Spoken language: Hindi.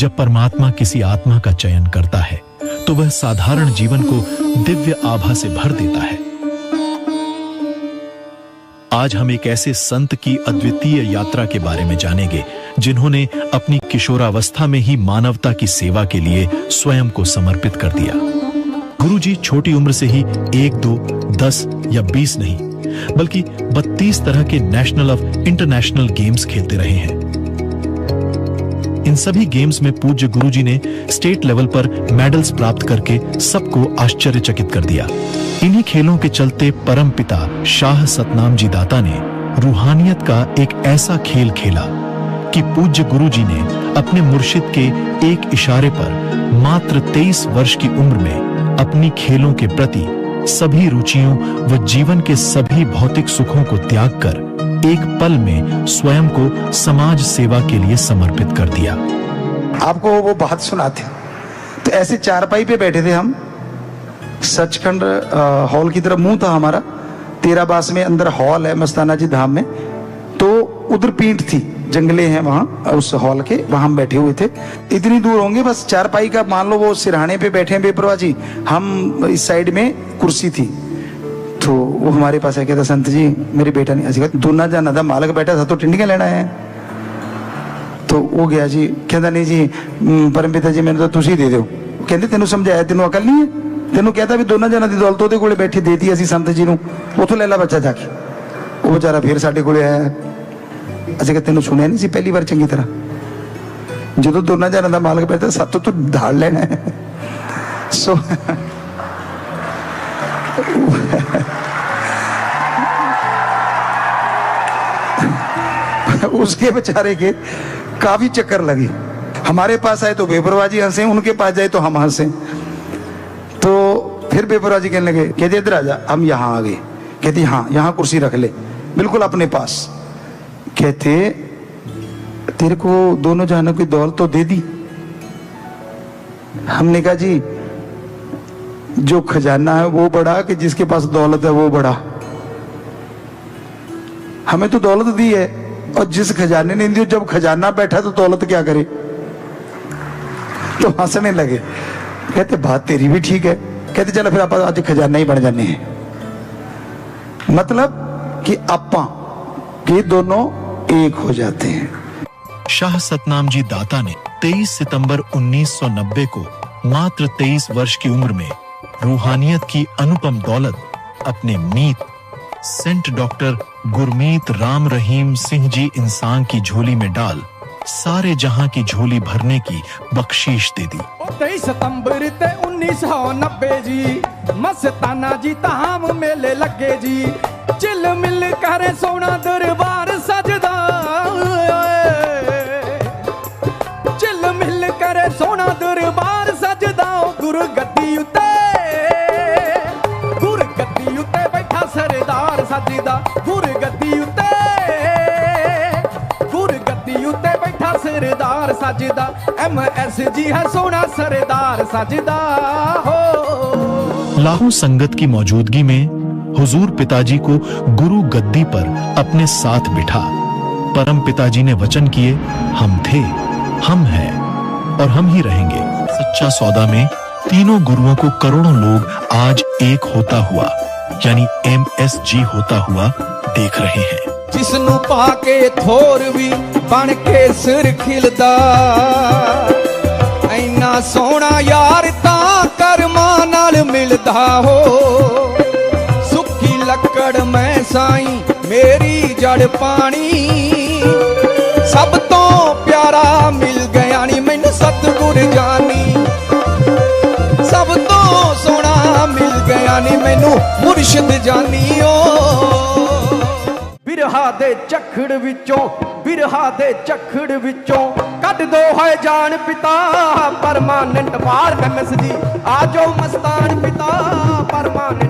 जब परमात्मा किसी आत्मा का चयन करता है तो वह साधारण जीवन को दिव्य आभा से भर देता है। आज हम एक ऐसे संत की अद्वितीय यात्रा के बारे में जानेंगे जिन्होंने अपनी किशोरावस्था में ही मानवता की सेवा के लिए स्वयं को समर्पित कर दिया। गुरुजी छोटी उम्र से ही 1, 2, 10 या 20 नहीं बल्कि 32 तरह के नेशनल और इंटरनेशनल गेम्स खेलते रहे हैं। इन सभी गेम्स में पूज्य गुरुजी ने स्टेट लेवल पर मेडल्स प्राप्त करके सबको आश्चर्यचकित कर दिया। इन्हीं खेलों के चलते परमपिता शाह सतनाम जी दाता ने रूहानियत का एक ऐसा खेल खेला कि पूज्य गुरुजी ने अपने मुर्शिद के एक इशारे पर मात्र 23 वर्ष की उम्र में अपनी खेलों के प्रति सभी रुचियों व जीवन के सभी भौतिक सुखों को त्याग कर एक पल में स्वयं को समाज सेवा के लिए समर्पित कर दिया। आपको वो बात सुनाते तो ऐसे चारपाई पे बैठे थे हम, सचखंड हॉल की तरफ मुंह था हमारा, 13 बास में अंदर हॉल है मस्ताना जी धाम में, तो उधर पीठ थी, जंगले हैं वहां उस हॉल के, वहां हम बैठे हुए थे। इतनी दूर होंगे बस चारपाई का, मान लो वो सिरहाने पे बैठे हैं बेपरवाह जी, हम इस साइड में कुर्सी थी। तो वो हमारे पास है, कहता संत जी मेरे बेटा नहीं ऐसी दूना जाना था, मालक बैठा था तो टिंडियां लेना है। तो वो गया जी, कहता नहीं जी परमपिता जी मैंने तो तुसी दे दो। कहते तेनों समझाया, तेनों अकल नहीं है, तेनों कहता भी दोनों जना की दौलत ਉਹਦੇ ਕੋਲੇ बैठी देती ਅਸੀਂ संत जी ਨੂੰ, ਉਥੋਂ ਲੈ ਲਾ ਬੱਚਾ ਜਾ ਕੇ। ਉਹ ਵਿਚਾਰਾ ਫੇਰ ਸਾਡੇ ਕੋਲੇ ਆਇਆ, ਅਸੀਂ ਕਿ ਤੈਨੂੰ ਸੁਣਿਆ ਨਹੀਂ ਸੀ ਪਹਿਲੀ ਵਾਰ ਚੰਗੀ ਤਰ੍ਹਾਂ, ਜਦੋਂ ਦੋਨਾਂ ਜਨਾਂ ਦਾ ਮਾਲਕ ਬੈਠਾ ਸਭ ਤੋਂ ਤੂੰ ਢਾਲ ਲੈਣਾ ਹੈ। ਸੋ उसके बेचारे के काफी चक्कर लगी, हमारे पास आए तो बेपरवाह जी हंसे, उनके पास जाए तो हम हंसे। तो फिर बेपरवाह जी कहने लगे, कहते इधर आ जा, हम यहाँ आ गए। कहती हाँ यहाँ कुर्सी रख ले बिल्कुल अपने पास। कहते तेरे को दोनों जहानों की दौलत तो दे दी। हमने कहा जी जो खजाना है वो बड़ा कि जिसके पास दौलत है वो बड़ा, हमें तो दौलत दी है और जिस खजाने ने दी, जब खजाना बैठा तो दौलत क्या करे। तो हंसने लगे, कहते बात तेरी भी ठीक है। कहते चलो फिर आप आज खजाना ही बन जाने हैं, मतलब कि आपा के दोनों एक हो जाते हैं। शाह सतनाम जी दाता ने 23 सितंबर 1990 को मात्र 23 वर्ष की उम्र में रूहानियत की अनुपम दौलत अपने मीत सेंट डॉक्टर गुरमीत राम रहीम सिंह जी इंसान की झोली में डाल सारे जहां की झोली भरने की बख्शीश दे दी। 23 सितंबर 1990 जी मस्ताना जी धाम मेले लगे जी, चिल मिल करे सोना दरबार सजदा, चिल मिल करे सोना दरबार सजदा। गुरु गद्दी उते बैठा सरदार सजदा, गुरु गद्दी उते बैठा सरदार सजदा। MSG है सोना सरदार सजदा हो। लाहू संगत की मौजूदगी में हुजूर पिताजी को गुरु गद्दी पर अपने साथ बिठा परम पिताजी ने वचन किए, हम थे, हम हैं और हम ही रहेंगे। सच्चा सौदा में तीनों गुरुओं को करोड़ों लोग आज एक होता हुआ यानी MSG होता हुआ देख रहे हैं। जिसनू पाके थोर भी बन के सिर खिलदा, ऐना सोना यार ता कर्मा नाल मिलदा हो। सुक्की लकड़ मैं साईं मेरी जड़ पानी, सब तो प्यारा मिल गया नी मैनू सतगुर जानी, सब तो सोना मिल गया नी मैनू मुर्शिद जानी ओ। बिरहा दे चखड़ विचों, बिरहा दे चखड़ विचों कट दो है जान पिता, परमानेंट बार MSG आजो मस्तान पिता परमानेंट